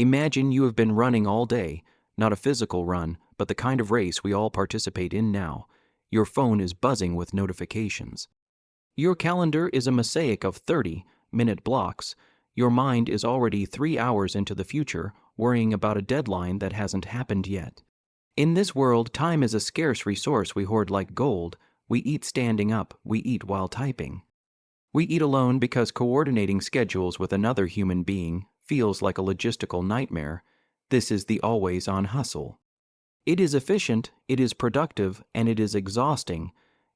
Imagine you have been running all day, not a physical run, but the kind of race we all participate in now. Your phone is buzzing with notifications. Your calendar is a mosaic of 30-minute blocks. Your mind is already 3 hours into the future, worrying about a deadline that hasn't happened yet. In this world, time is a scarce resource we hoard like gold. We eat standing up, we eat while typing. We eat alone because coordinating schedules with another human being feels like a logistical nightmare. This is the always-on hustle. It is efficient, it is productive, and it is exhausting.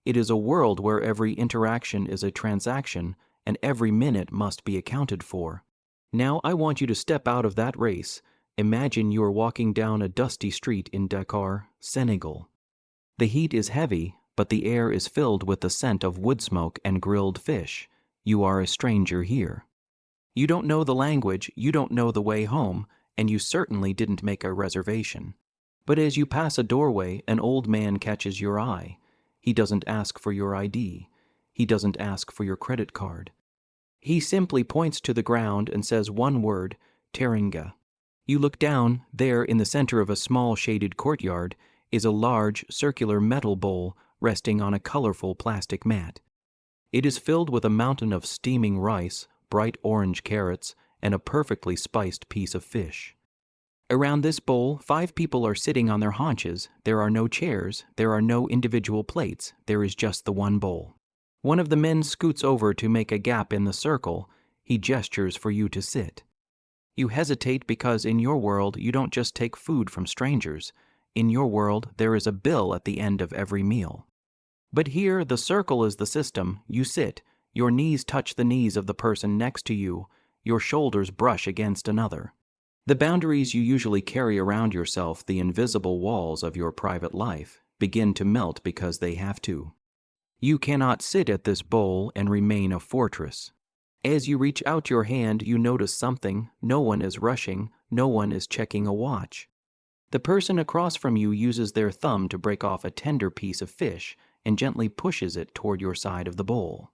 It is a world where every interaction is a transaction, and every minute must be accounted for. Now I want you to step out of that race. Imagine you are walking down a dusty street in Dakar, Senegal. The heat is heavy, but the air is filled with the scent of wood smoke and grilled fish. You are a stranger here. You don't know the language, you don't know the way home, and you certainly didn't make a reservation. But as you pass a doorway, an old man catches your eye. He doesn't ask for your ID. He doesn't ask for your credit card. He simply points to the ground and says one word, Teringa. You look down. There, in the center of a small shaded courtyard, is a large, circular metal bowl resting on a colorful plastic mat. It is filled with a mountain of steaming rice, bright orange carrots, and a perfectly spiced piece of fish. Around this bowl, 5 people are sitting on their haunches. There are no chairs, there are no individual plates, there is just the one bowl. One of the men scoots over to make a gap in the circle. He gestures for you to sit. You hesitate because in your world you don't just take food from strangers. In your world there is a bill at the end of every meal. But here the circle is the system. You sit, your knees touch the knees of the person next to you, your shoulders brush against another. The boundaries you usually carry around yourself, the invisible walls of your private life, begin to melt because they have to. You cannot sit at this bowl and remain a fortress. As you reach out your hand, you notice something. No one is rushing, no one is checking a watch. The person across from you uses their thumb to break off a tender piece of fish and gently pushes it toward your side of the bowl.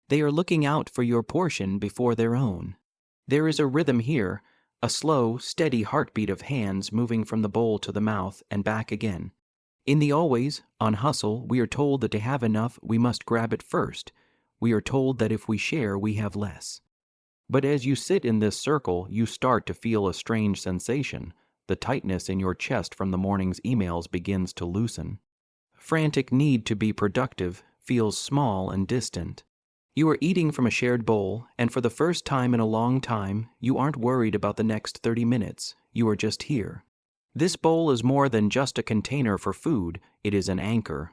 They are looking out for your portion before their own. There is a rhythm here, a slow, steady heartbeat of hands moving from the bowl to the mouth and back again. In the always, on hustle, we are told that to have enough, we must grab it first. We are told that if we share, we have less. But as you sit in this circle, you start to feel a strange sensation. The tightness in your chest from the morning's emails begins to loosen. Frantic need to be productive feels small and distant. You are eating from a shared bowl, and for the first time in a long time, you aren't worried about the next 30 minutes. You are just here. This bowl is more than just a container for food. It is an anchor.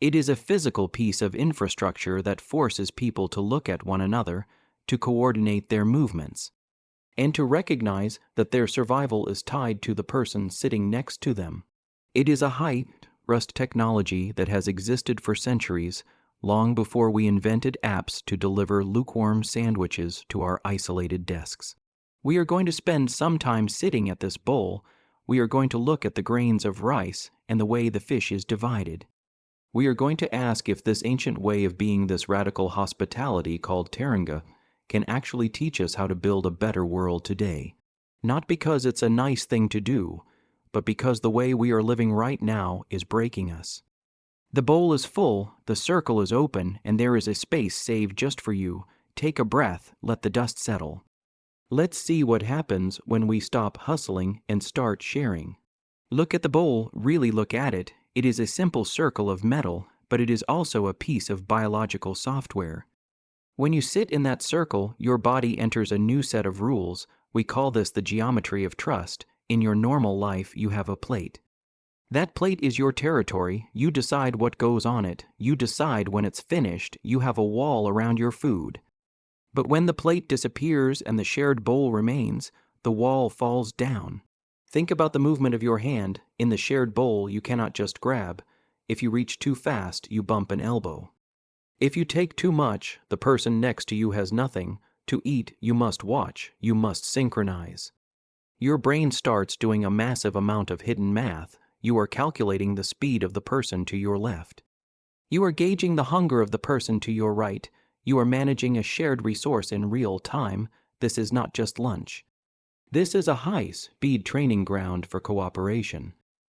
It is a physical piece of infrastructure that forces people to look at one another, to coordinate their movements, and to recognize that their survival is tied to the person sitting next to them. It is a high-trust technology that has existed for centuries, long before we invented apps to deliver lukewarm sandwiches to our isolated desks. We are going to spend some time sitting at this bowl. We are going to look at the grains of rice and the way the fish is divided. We are going to ask if this ancient way of being, this radical hospitality called Teringa, can actually teach us how to build a better world today. Not because it's a nice thing to do, but because the way we are living right now is breaking us. The bowl is full, the circle is open, and there is a space saved just for you. Take a breath, let the dust settle. Let's see what happens when we stop hustling and start sharing. Look at the bowl, really look at it. It is a simple circle of metal, but it is also a piece of biological software. When you sit in that circle, your body enters a new set of rules. We call this the geometry of trust. In your normal life, you have a plate. That plate is your territory. You decide what goes on it. You decide when it's finished. You have a wall around your food. But when the plate disappears and the shared bowl remains, the wall falls down. Think about the movement of your hand. In the shared bowl, you cannot just grab. If you reach too fast, you bump an elbow. If you take too much, the person next to you has nothing. To eat, you must watch. You must synchronize. Your brain starts doing a massive amount of hidden math. You are calculating the speed of the person to your left. You are gauging the hunger of the person to your right. You are managing a shared resource in real time. This is not just lunch. This is a high-speed training ground for cooperation.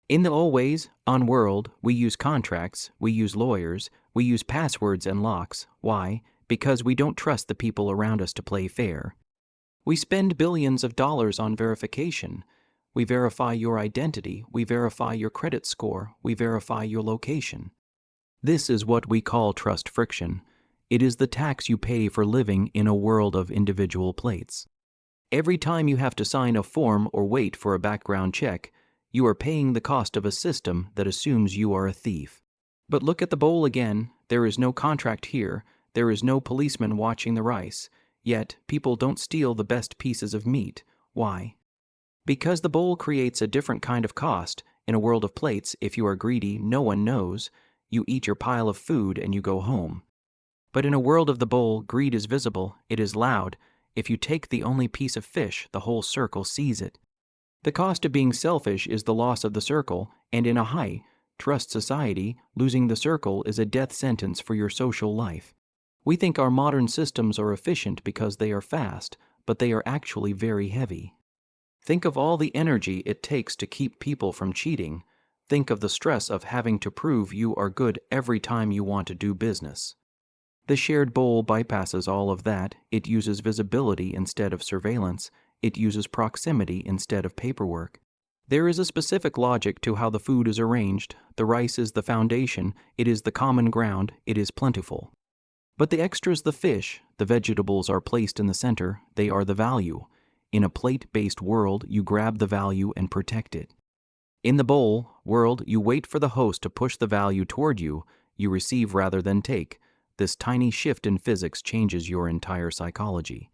In the always on world, we use contracts, we use lawyers, we use passwords and locks. Why? Because we don't trust the people around us to play fair. We spend billions of dollars on verification. We verify your identity, we verify your credit score, we verify your location. This is what we call trust friction. It is the tax you pay for living in a world of individual plates. Every time you have to sign a form or wait for a background check, you are paying the cost of a system that assumes you are a thief. But look at the bowl again. There is no contract here. There is no policeman watching the rice. Yet, people don't steal the best pieces of meat. Why? Because the bowl creates a different kind of cost. In a world of plates, if you are greedy, no one knows. You eat your pile of food and you go home. But in a world of the bowl, greed is visible. It is loud. If you take the only piece of fish, the whole circle sees it. The cost of being selfish is the loss of the circle, and in a high-trust society, losing the circle is a death sentence for your social life. We think our modern systems are efficient because they are fast, but they are actually very heavy. Think of all the energy it takes to keep people from cheating. Think of the stress of having to prove you are good every time you want to do business. The shared bowl bypasses all of that. It uses visibility instead of surveillance. It uses proximity instead of paperwork. There is a specific logic to how the food is arranged. The rice is the foundation. It is the common ground. It is plentiful. But the extras, the fish, the vegetables are placed in the center. They are the value. In a plate-based world, you grab the value and protect it. In the bowl world, you wait for the host to push the value toward you. You receive rather than take. This tiny shift in physics changes your entire psychology.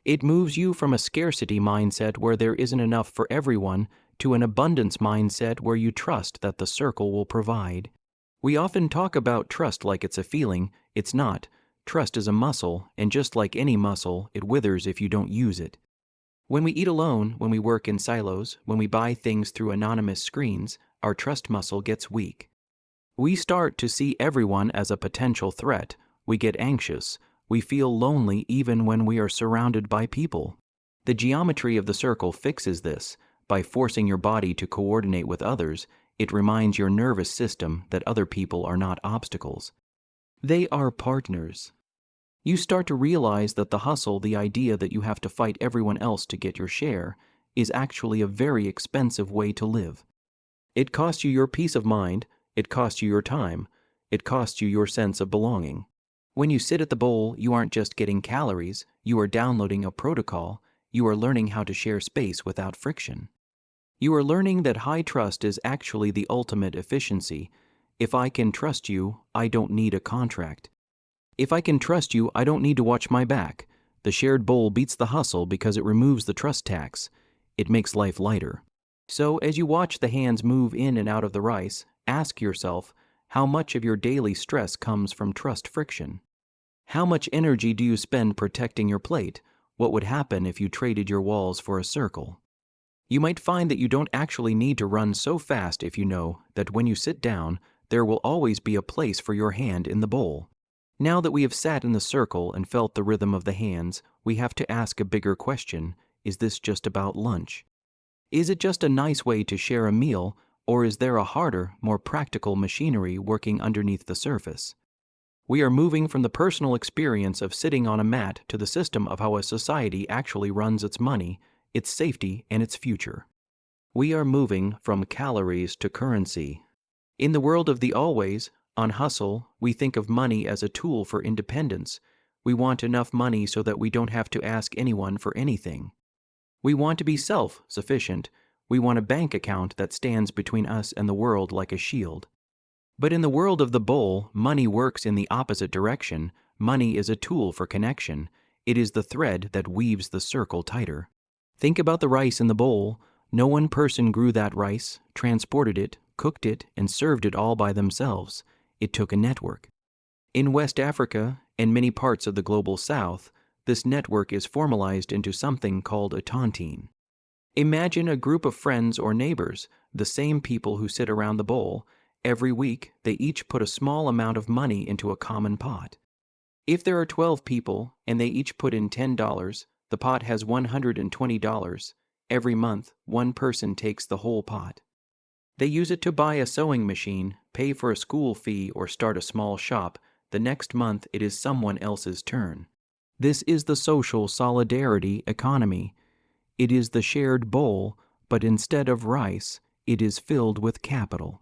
It moves you from a scarcity mindset where there isn't enough for everyone to an abundance mindset where you trust that the circle will provide. We often talk about trust like it's a feeling. It's not. Trust is a muscle, and just like any muscle, it withers if you don't use it. When we eat alone, when we work in silos, when we buy things through anonymous screens, our trust muscle gets weak. We start to see everyone as a potential threat. We get anxious. We feel lonely even when we are surrounded by people. The geometry of the circle fixes this. By forcing your body to coordinate with others, it reminds your nervous system that other people are not obstacles. They are partners. You start to realize that the hustle, the idea that you have to fight everyone else to get your share, is actually a very expensive way to live. It costs you your peace of mind. It costs you your time. It costs you your sense of belonging. When you sit at the bowl, you aren't just getting calories. You are downloading a protocol. You are learning how to share space without friction. You are learning that high trust is actually the ultimate efficiency. If I can trust you, I don't need a contract. If I can trust you, I don't need to watch my back. The shared bowl beats the hustle because it removes the trust tax. It makes life lighter. So as you watch the hands move in and out of the rice, ask yourself, how much of your daily stress comes from trust friction? How much energy do you spend protecting your plate? What would happen if you traded your walls for a circle? You might find that you don't actually need to run so fast if you know that when you sit down, there will always be a place for your hand in the bowl. Now that we have sat in the circle and felt the rhythm of the hands, we have to ask a bigger question. Is this just about lunch? Is it just a nice way to share a meal? Or is there a harder, more practical machinery working underneath the surface? We are moving from the personal experience of sitting on a mat to the system of how a society actually runs its money, its safety, and its future. We are moving from calories to currency. In the world of the always, on hustle, we think of money as a tool for independence. We want enough money so that we don't have to ask anyone for anything. We want to be self-sufficient. We want a bank account that stands between us and the world like a shield. But in the world of the bowl, money works in the opposite direction. Money is a tool for connection. It is the thread that weaves the circle tighter. Think about the rice in the bowl. No one person grew that rice, transported it, cooked it, and served it all by themselves. It took a network. In West Africa and many parts of the global South, this network is formalized into something called a tontine. Imagine a group of friends or neighbors, the same people who sit around the bowl. Every week, they each put a small amount of money into a common pot. If there are 12 people and they each put in $10, the pot has $120. Every month, one person takes the whole pot. They use it to buy a sewing machine, pay for a school fee, or start a small shop. The next month, it is someone else's turn. This is the social solidarity economy. It is the shared bowl, but instead of rice, it is filled with capital.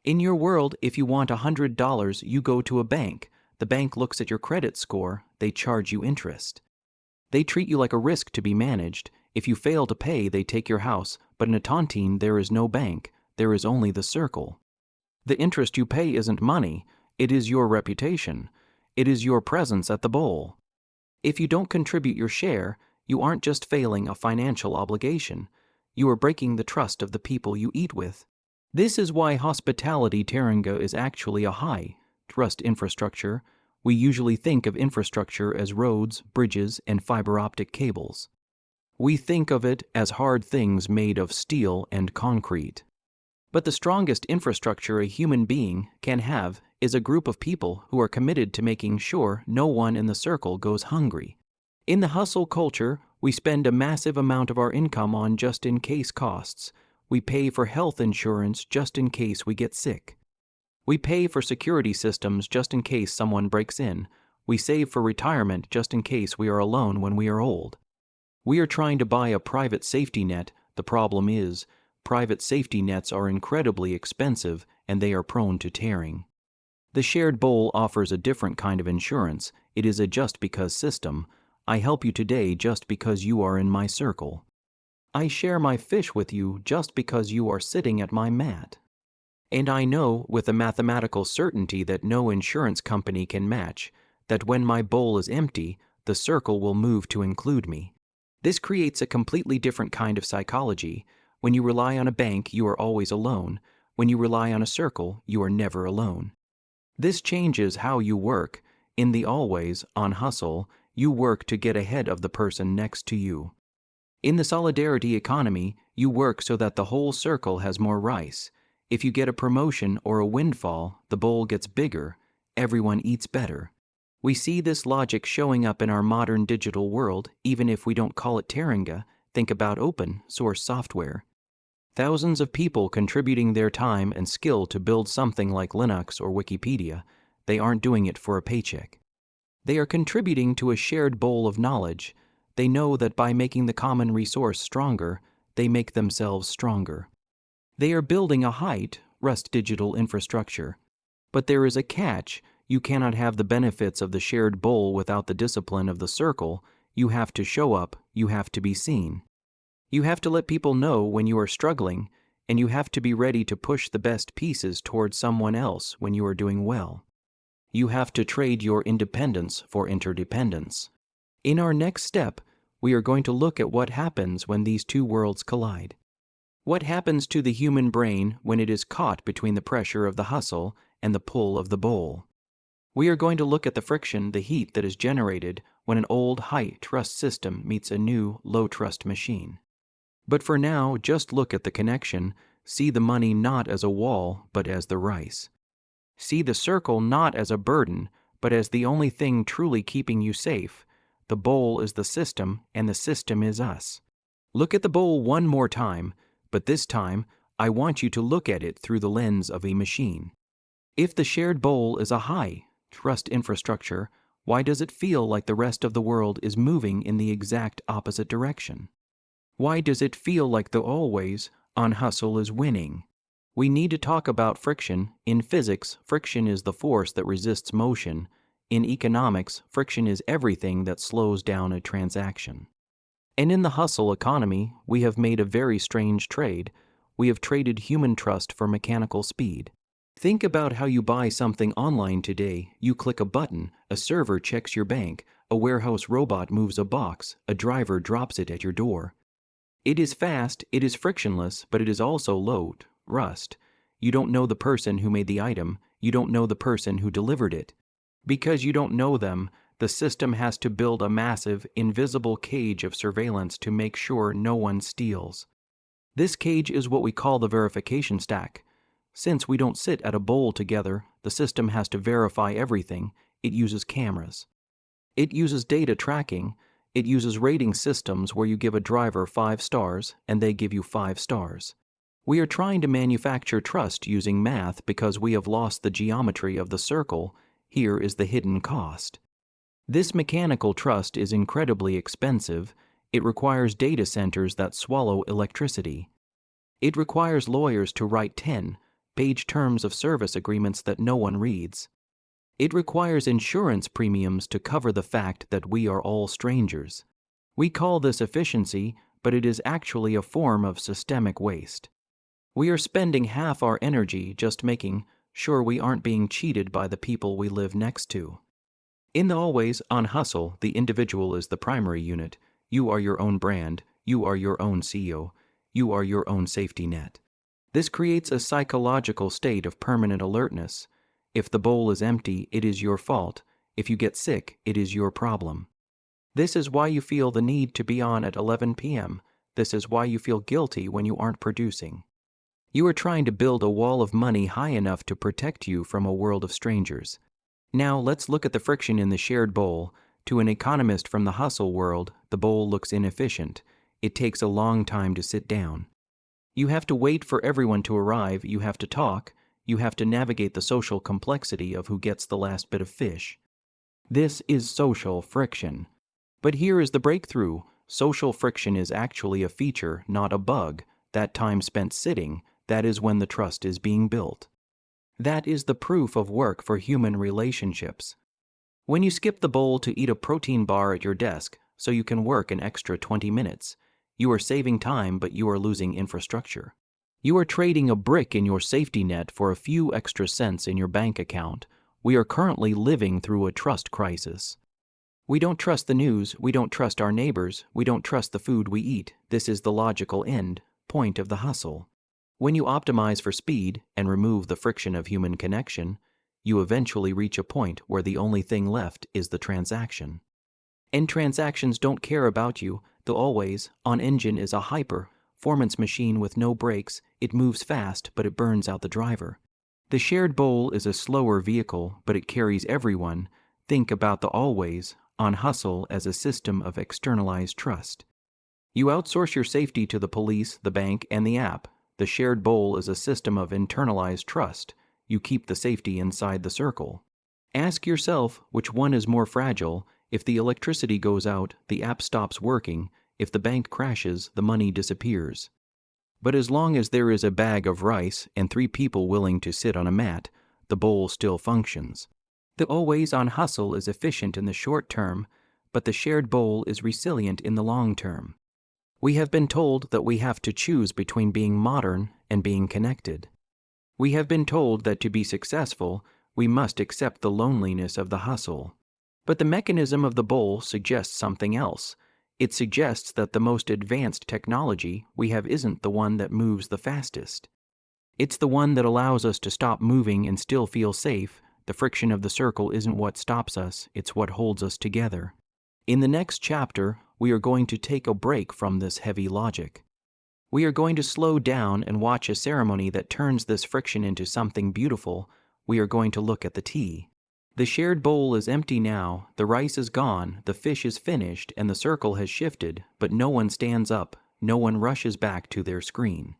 In your world, if you want $100, you go to a bank. The bank looks at your credit score. They charge you interest. They treat you like a risk to be managed. If you fail to pay, they take your house. But in a tontine, there is no bank. There is only the circle. The interest you pay isn't money. It is your reputation. It is your presence at the bowl. If you don't contribute your share, you aren't just failing a financial obligation. You are breaking the trust of the people you eat with. This is why hospitality Taringa is actually a high-trust infrastructure. We usually think of infrastructure as roads, bridges, and fiber optic cables. We think of it as hard things made of steel and concrete. But the strongest infrastructure a human being can have is a group of people who are committed to making sure no one in the circle goes hungry. In the hustle culture, we spend a massive amount of our income on just-in-case costs. We pay for health insurance just in case we get sick. We pay for security systems just in case someone breaks in. We save for retirement just in case we are alone when we are old. We are trying to buy a private safety net. The problem is, private safety nets are incredibly expensive and they are prone to tearing. The shared bowl offers a different kind of insurance. It is a just because system. I help you today just because you are in my circle. I share my fish with you just because you are sitting at my mat. And I know with a mathematical certainty that no insurance company can match, that when my bowl is empty, the circle will move to include me. This creates a completely different kind of psychology. When you rely on a bank, you are always alone. When you rely on a circle, you are never alone. This changes how you work. In the always on hustle, you work to get ahead of the person next to you. In the solidarity economy, you work so that the whole circle has more rice. If you get a promotion or a windfall, the bowl gets bigger. Everyone eats better. We see this logic showing up in our modern digital world, even if we don't call it Taringa. Think about open source software. Thousands of people contributing their time and skill to build something like Linux or Wikipedia. They aren't doing it for a paycheck. They are contributing to a shared bowl of knowledge. They know that by making the common resource stronger, they make themselves stronger. They are building a high-trust digital infrastructure. But there is a catch. You cannot have the benefits of the shared bowl without the discipline of the circle. You have to show up. You have to be seen. You have to let people know when you are struggling, and you have to be ready to push the best pieces towards someone else when you are doing well. You have to trade your independence for interdependence. In our next step, we are going to look at what happens when these two worlds collide. What happens to the human brain when it is caught between the pressure of the hustle and the pull of the bowl? We are going to look at the friction, the heat that is generated when an old high-trust system meets a new low-trust machine. But for now, just look at the connection. See the money not as a wall, but as the rice. See the circle not as a burden, but as the only thing truly keeping you safe. The bowl is the system, and the system is us. Look at the bowl one more time, but this time, I want you to look at it through the lens of a machine. If the shared bowl is a high-trust infrastructure, why does it feel like the rest of the world is moving in the exact opposite direction? Why does it feel like the always on hustle is winning? We need to talk about friction. In physics, friction is the force that resists motion. In economics, friction is everything that slows down a transaction. And in the hustle economy, we have made a very strange trade. We have traded human trust for mechanical speed. Think about how you buy something online today. You click a button, a server checks your bank, a warehouse robot moves a box, a driver drops it at your door. It is fast, it is frictionless, but it is also low-trust. You don't know the person who made the item. You don't know the person who delivered it. Because you don't know them, the system has to build a massive, invisible cage of surveillance to make sure no one steals. This cage is what we call the verification stack. Since we don't sit at a bowl together, the system has to verify everything. It uses cameras. It uses data tracking. It uses rating systems where you give a driver 5 stars and they give you 5 stars. We are trying to manufacture trust using math because we have lost the geometry of the circle. Here is the hidden cost. This mechanical trust is incredibly expensive. It requires data centers that swallow electricity. It requires lawyers to write 10-page terms of service agreements that no one reads. It requires insurance premiums to cover the fact that we are all strangers. We call this efficiency, but it is actually a form of systemic waste. We are spending half our energy just making sure we aren't being cheated by the people we live next to. In the always on hustle, the individual is the primary unit. You are your own brand. You are your own CEO. You are your own safety net. This creates a psychological state of permanent alertness. If the bowl is empty, it is your fault. If you get sick, it is your problem. This is why you feel the need to be on at 11 p.m. This is why you feel guilty when you aren't producing. You are trying to build a wall of money high enough to protect you from a world of strangers. Now let's look at the friction in the shared bowl. To an economist from the hustle world, the bowl looks inefficient. It takes a long time to sit down. You have to wait for everyone to arrive. You have to talk. You have to navigate the social complexity of who gets the last bit of fish. This is social friction. But here is the breakthrough. Social friction is actually a feature, not a bug. That time spent sitting, that is when the trust is being built. That is the proof of work for human relationships. When you skip the bowl to eat a protein bar at your desk so you can work an extra 20 minutes, you are saving time, but you are losing infrastructure. You are trading a brick in your safety net for a few extra cents in your bank account. We are currently living through a trust crisis. We don't trust the news. We don't trust our neighbors. We don't trust the food we eat. This is the logical end point of the hustle. When you optimize for speed and remove the friction of human connection, you eventually reach a point where the only thing left is the transaction. And transactions don't care about you. The always-on engine is a high-performance machine with no brakes. It moves fast, but it burns out the driver. The shared bowl is a slower vehicle, but it carries everyone. Think about the always-on hustle as a system of externalized trust. You outsource your safety to the police, the bank, and the app. The shared bowl is a system of internalized trust. You keep the safety inside the circle. Ask yourself which one is more fragile. If the electricity goes out, the app stops working. If the bank crashes, the money disappears. But as long as there is a bag of rice and 3 people willing to sit on a mat, the bowl still functions. The always-on hustle is efficient in the short term, but the shared bowl is resilient in the long term. We have been told that we have to choose between being modern and being connected. We have been told that to be successful, we must accept the loneliness of the hustle. But the mechanism of the bowl suggests something else. It suggests that the most advanced technology we have isn't the one that moves the fastest. It's the one that allows us to stop moving and still feel safe. The friction of the circle isn't what stops us, it's what holds us together. In the next chapter, we are going to take a break from this heavy logic. We are going to slow down and watch a ceremony that turns this friction into something beautiful. We are going to look at the tea. The shared bowl is empty now, the rice is gone, the fish is finished, and the circle has shifted, but no one stands up, no one rushes back to their screen.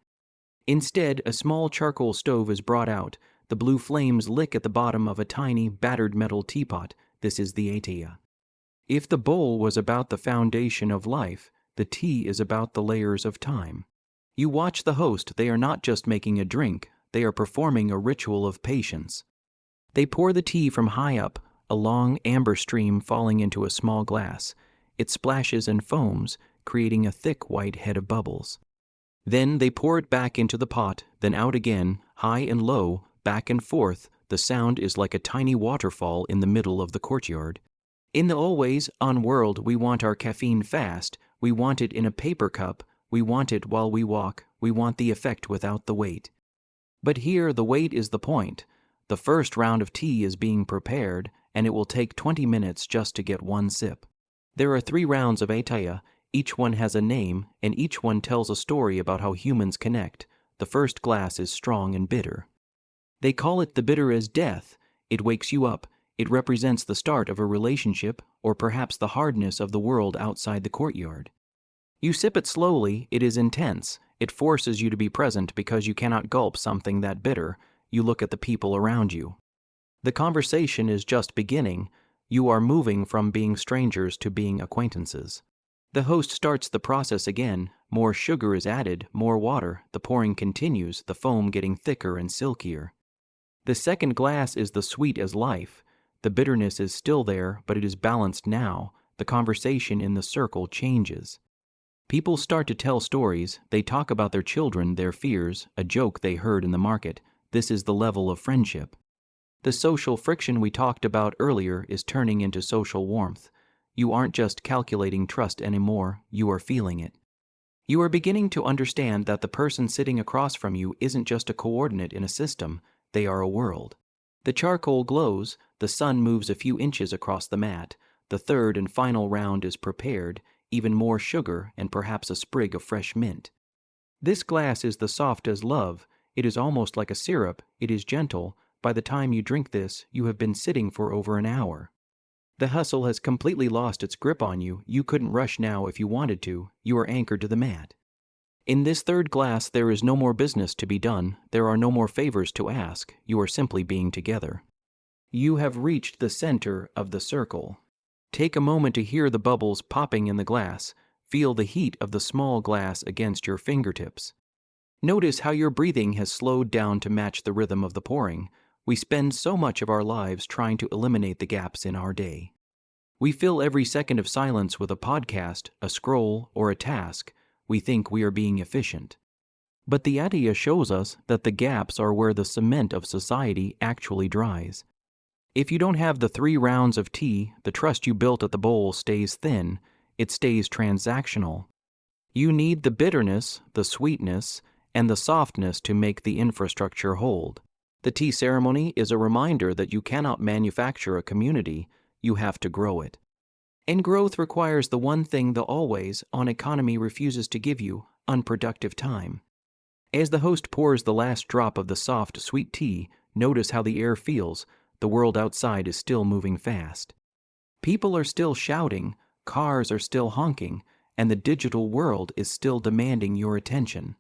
Instead, a small charcoal stove is brought out. The blue flames lick at the bottom of a tiny, battered metal teapot. This is the ataya. If the bowl was about the foundation of life, the tea is about the layers of time. You watch the host. They are not just making a drink, they are performing a ritual of patience. They pour the tea from high up, a long amber stream falling into a small glass. It splashes and foams, creating a thick white head of bubbles. Then they pour it back into the pot, then out again, high and low, back and forth. The sound is like a tiny waterfall in the middle of the courtyard. In the always-on world, we want our caffeine fast. We want it in a paper cup. We want it while we walk. We want the effect without the wait. But here, the wait is the point. The first round of tea is being prepared, and it will take 20 minutes just to get one sip. There are 3 rounds of ataya. Each one has a name, and each one tells a story about how humans connect. The first glass is strong and bitter. They call it the bitter as death. It wakes you up. It represents the start of a relationship or perhaps the hardness of the world outside the courtyard. You sip it slowly, it is intense. It forces you to be present because you cannot gulp something that bitter. You look at the people around you. The conversation is just beginning. You are moving from being strangers to being acquaintances. The host starts the process again. More sugar is added, more water. The pouring continues, the foam getting thicker and silkier. The second glass is the sweet as life. The bitterness is still there, but it is balanced now. The conversation in the circle changes. People start to tell stories. They talk about their children, their fears, a joke they heard in the market. This is the level of friendship. The social friction we talked about earlier is turning into social warmth. You aren't just calculating trust anymore, you are feeling it. You are beginning to understand that the person sitting across from you isn't just a coordinate in a system, they are a world. The charcoal glows, the sun moves a few inches across the mat, the third and final round is prepared, even more sugar and perhaps a sprig of fresh mint. This glass is the soft as love, it is almost like a syrup, it is gentle. By the time you drink this, you have been sitting for over an hour. The hustle has completely lost its grip on you. You couldn't rush now if you wanted to. You are anchored to the mat. In this third glass, there is no more business to be done. There are no more favors to ask. You are simply being together. You have reached the center of the circle. Take a moment to hear the bubbles popping in the glass. Feel the heat of the small glass against your fingertips. Notice how your breathing has slowed down to match the rhythm of the pouring. We spend so much of our lives trying to eliminate the gaps in our day. We fill every second of silence with a podcast, a scroll, or a task. We think we are being efficient. But the idea shows us that the gaps are where the cement of society actually dries. If you don't have the 3 rounds of tea, the trust you built at the bowl stays thin. It stays transactional. You need the bitterness, the sweetness, and the softness to make the infrastructure hold. The tea ceremony is a reminder that you cannot manufacture a community, you have to grow it. And growth requires the one thing the always-on economy refuses to give you, unproductive time. As the host pours the last drop of the soft, sweet tea, notice how the air feels. The world outside is still moving fast. People are still shouting, cars are still honking, and the digital world is still demanding your attention.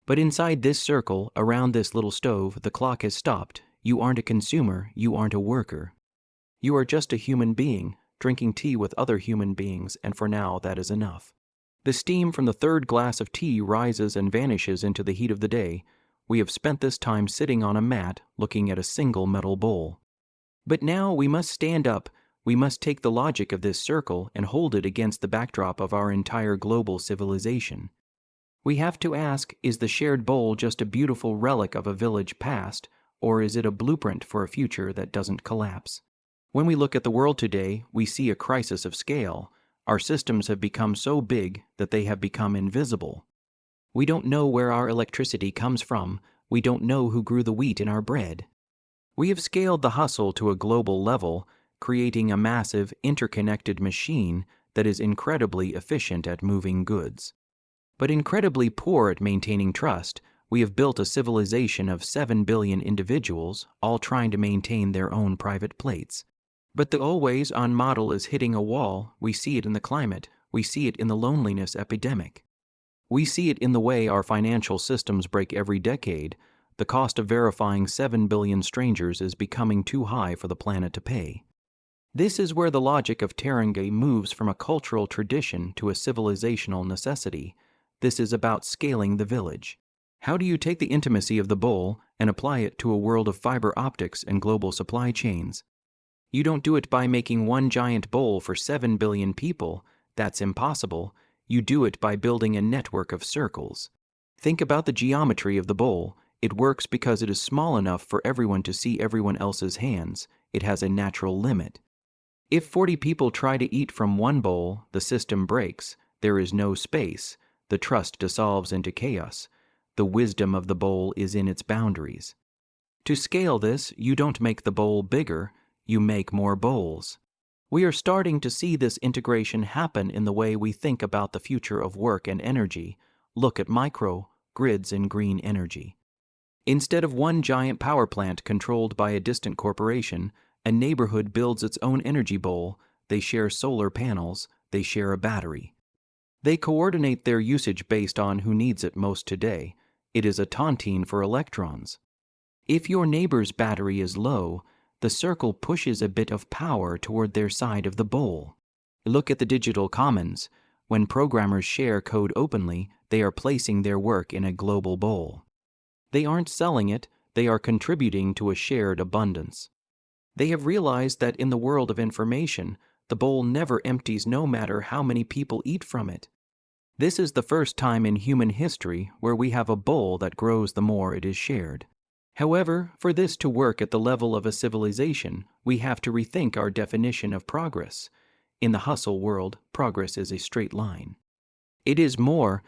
But inside this circle, around this little stove, the clock has stopped. You aren't a consumer, you aren't a worker. You are just a human being, drinking tea with other human beings, and for now that is enough. The steam from the third glass of tea rises and vanishes into the heat of the day. We have spent this time sitting on a mat, looking at a single metal bowl. But now we must stand up. We must take the logic of this circle and hold it against the backdrop of our entire global civilization. We have to ask, is the shared bowl just a beautiful relic of a village past, or is it a blueprint for a future that doesn't collapse? When we look at the world today, we see a crisis of scale. Our systems have become so big that they have become invisible. We don't know where our electricity comes from. We don't know who grew the wheat in our bread. We have scaled the hustle to a global level, creating a massive, interconnected machine that is incredibly efficient at moving goods. But incredibly poor at maintaining trust. We have built a civilization of 7 billion individuals, all trying to maintain their own private plates. But the always-on model is hitting a wall. We see it in the climate. We see it in the loneliness epidemic. We see it in the way our financial systems break every decade. The cost of verifying 7 billion strangers is becoming too high for the planet to pay. This is where the logic of Terenge moves from a cultural tradition to a civilizational necessity. This is about scaling the village. How do you take the intimacy of the bowl and apply it to a world of fiber optics and global supply chains? You don't do it by making one giant bowl for 7 billion people. That's impossible. You do it by building a network of circles. Think about the geometry of the bowl. It works because it is small enough for everyone to see everyone else's hands. It has a natural limit. If 40 people try to eat from one bowl, the system breaks. There is no space. The trust dissolves into chaos. The wisdom of the bowl is in its boundaries. To scale this, you don't make the bowl bigger, you make more bowls. We are starting to see this integration happen in the way we think about the future of work and energy. Look at micro grids and green energy. Instead of one giant power plant controlled by a distant corporation, A neighborhood builds its own energy bowl, they share solar panels, they share a battery. They coordinate their usage based on who needs it most today. It is a tontine for electrons. If your neighbor's battery is low, the circle pushes a bit of power toward their side of the bowl. Look at the digital commons. When programmers share code openly, they are placing their work in a global bowl. They aren't selling it, they are contributing to a shared abundance. They have realized that in the world of information, the bowl never empties no matter how many people eat from it. This is the first time in human history where we have a bowl that grows the more it is shared. However, for this to work at the level of a civilization, we have to rethink our definition of progress. In the hustle world, progress is a straight line. It is more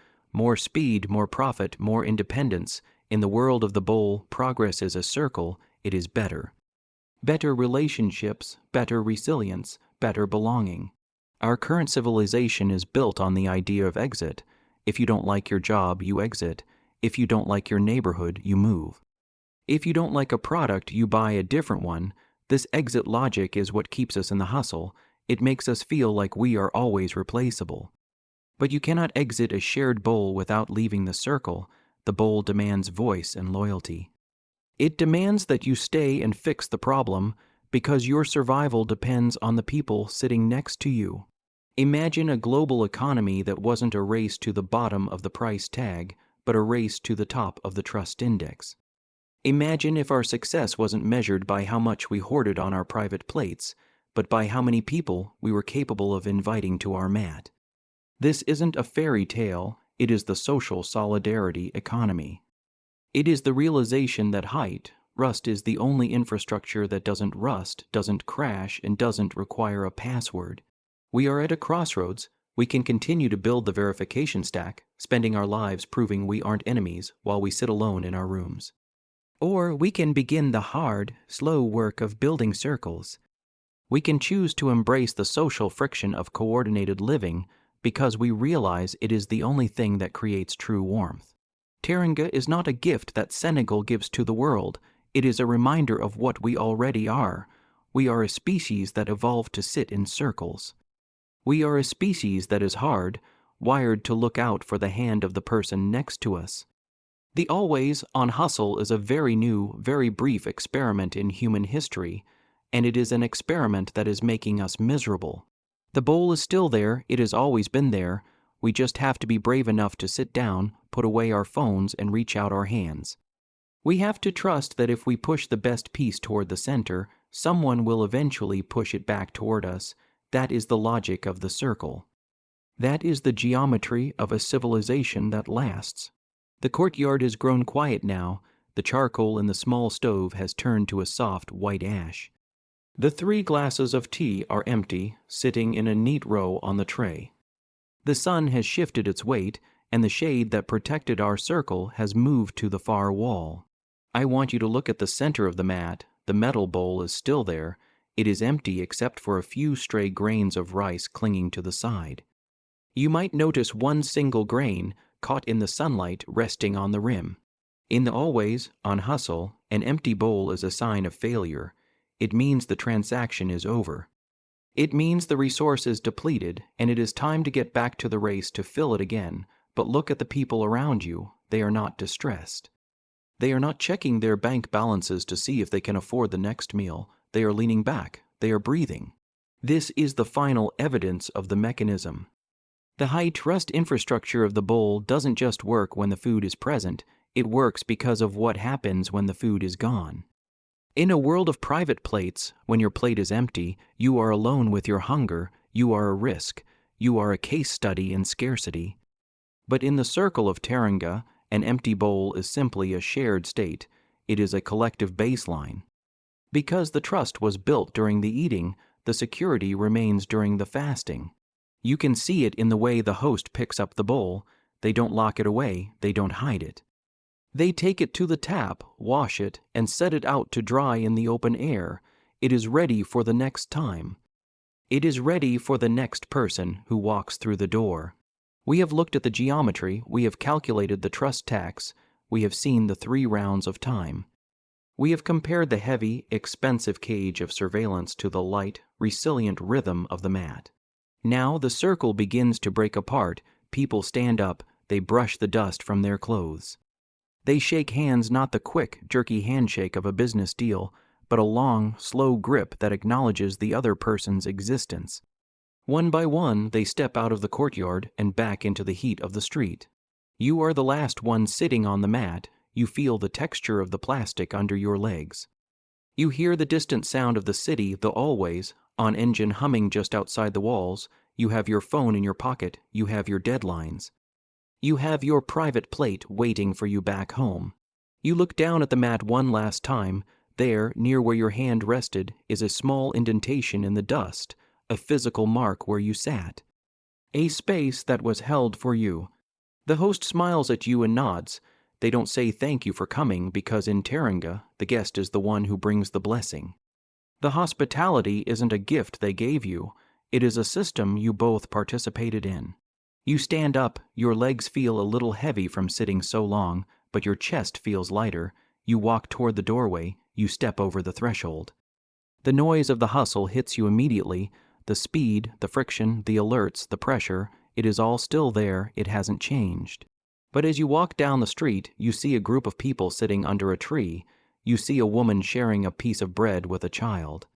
speed, more profit, more independence. In the world of the bowl, progress is a circle, it is better. Better relationships, better resilience, better belonging. Our current civilization is built on the idea of exit. If you don't like your job, you exit. If you don't like your neighborhood, you move. If you don't like a product, you buy a different one. This exit logic is what keeps us in the hustle. It makes us feel like we are always replaceable. But you cannot exit a shared bowl without leaving the circle. The bowl demands voice and loyalty. It demands that you stay and fix the problem because your survival depends on the people sitting next to you. Imagine a global economy that wasn't a race to the bottom of the price tag, but a race to the top of the trust index. Imagine if our success wasn't measured by how much we hoarded on our private plates, but by how many people we were capable of inviting to our mat. This isn't a fairy tale, it is the social solidarity economy. It is the realization that Rust is the only infrastructure that doesn't rust, doesn't crash, and doesn't require a password. We are at a crossroads. We can continue to build the verification stack, spending our lives proving we aren't enemies while we sit alone in our rooms. Or we can begin the hard, slow work of building circles. We can choose to embrace the social friction of coordinated living because we realize it is the only thing that creates true warmth. Taringa is not a gift that Senegal gives to the world. It is a reminder of what we already are. We are a species that evolved to sit in circles. We are a species that is hard, wired to look out for the hand of the person next to us. The always-on hustle is a very new, very brief experiment in human history, and it is an experiment that is making us miserable. The bowl is still there, it has always been there. We just have to be brave enough to sit down, put away our phones, and reach out our hands. We have to trust that if we push the best piece toward the center, someone will eventually push it back toward us. That is the logic of the circle. That is the geometry of a civilization that lasts. The courtyard has grown quiet now. The charcoal in the small stove has turned to a soft white ash. The 3 glasses of tea are empty, sitting in a neat row on the tray. The sun has shifted its weight, and the shade that protected our circle has moved to the far wall. I want you to look at the center of the mat. The metal bowl is still there. It is empty except for a few stray grains of rice clinging to the side. You might notice one single grain, caught in the sunlight, resting on the rim. In the always-on hustle, an empty bowl is a sign of failure. It means the transaction is over. It means the resource is depleted, and it is time to get back to the race to fill it again. But look at the people around you. They are not distressed. They are not checking their bank balances to see if they can afford the next meal. They are leaning back. They are breathing. This is the final evidence of the mechanism. The high-trust infrastructure of the bowl doesn't just work when the food is present. It works because of what happens when the food is gone. In a world of private plates, when your plate is empty, you are alone with your hunger. You are a risk. You are a case study in scarcity. But in the circle of Taringa, an empty bowl is simply a shared state. It is a collective baseline. Because the trust was built during the eating, the security remains during the fasting. You can see it in the way the host picks up the bowl. They don't lock it away, they don't hide it. They take it to the tap, wash it, and set it out to dry in the open air. It is ready for the next time. It is ready for the next person who walks through the door. We have looked at the geometry, we have calculated the trust tax, we have seen the 3 rounds of time. We have compared the heavy, expensive cage of surveillance to the light, resilient rhythm of the mat. Now the circle begins to break apart. People stand up, they brush the dust from their clothes. They shake hands, not the quick, jerky handshake of a business deal, but a long, slow grip that acknowledges the other person's existence. One by one, they step out of the courtyard and back into the heat of the street. You are the last one sitting on the mat. You feel the texture of the plastic under your legs. You hear the distant sound of the city, the always on engine humming just outside the walls. You have your phone in your pocket. You have your deadlines. You have your private plate waiting for you back home. You look down at the mat one last time. There, near where your hand rested, is a small indentation in the dust, a physical mark where you sat. A space that was held for you. The host smiles at you and nods. They don't say thank you for coming because in Taringa, the guest is the one who brings the blessing. The hospitality isn't a gift they gave you. It is a system you both participated in. You stand up, your legs feel a little heavy from sitting so long, but your chest feels lighter. You walk toward the doorway, you step over the threshold. The noise of the hustle hits you immediately. The speed, the friction, the alerts, the pressure, it is all still there, it hasn't changed. But as you walk down the street, you see a group of people sitting under a tree. You see a woman sharing a piece of bread with a child.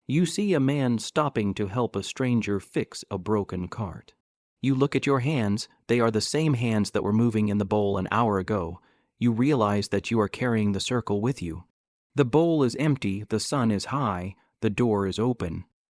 You see a man stopping to help a stranger fix a broken cart. You look at your hands, they are the same hands that were moving in the bowl an hour ago. You realize that you are carrying the circle with you. The bowl is empty, the sun is high, the door is open.